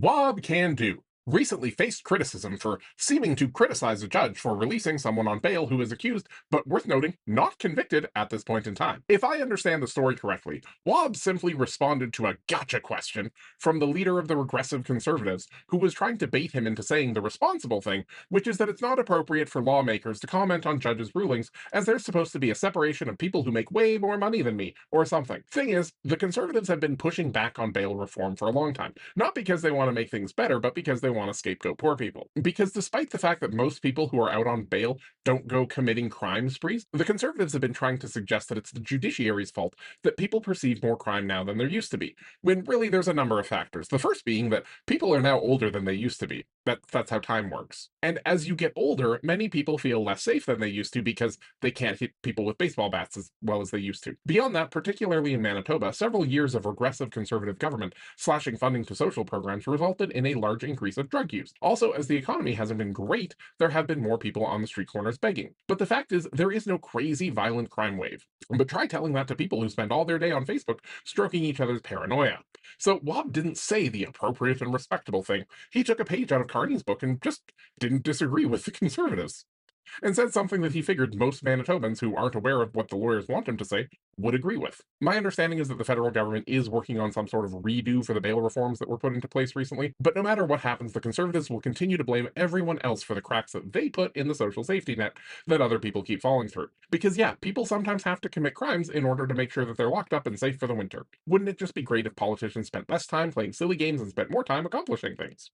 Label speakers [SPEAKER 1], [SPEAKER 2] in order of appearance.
[SPEAKER 1] Wab Kinew recently faced criticism for seeming to criticize a judge for releasing someone on bail who is accused, but worth noting, not convicted at this point in time. If I understand the story correctly, Wab simply responded to a gotcha question from the leader of the regressive conservatives, who was trying to bait him into saying the responsible thing, which is that it's not appropriate for lawmakers to comment on judges' rulings, as there's supposed to be a separation of people who make way more money than me, or something. Thing is, the conservatives have been pushing back on bail reform for a long time, not because they want to make things better, but because they want to scapegoat poor people. Because despite the fact that most people who are out on bail don't go committing crime sprees, the conservatives have been trying to suggest that it's the judiciary's fault that people perceive more crime now than there used to be, when really there's a number of factors. The first being that people are now older than they used to be. That's how time works. And as you get older, many people feel less safe than they used to because they can't hit people with baseball bats as well as they used to. Beyond that, particularly in Manitoba, several years of regressive conservative government slashing funding to social programs resulted in a large increase of drug use. Also, as the economy hasn't been great, there have been more people on the street corners begging. But the fact is, there is no crazy violent crime wave. But try telling that to people who spend all their day on Facebook stroking each other's paranoia. So Wob didn't say the appropriate and respectable thing. He took a page out of Carney's book and just didn't disagree with the conservatives, and said something that he figured most Manitobans who aren't aware of what the lawyers want him to say would agree with. My understanding is that the federal government is working on some sort of redo for the bail reforms that were put into place recently, but no matter what happens, the conservatives will continue to blame everyone else for the cracks that they put in the social safety net that other people keep falling through. Because yeah, people sometimes have to commit crimes in order to make sure that they're locked up and safe for the winter. Wouldn't it just be great if politicians spent less time playing silly games and spent more time accomplishing things?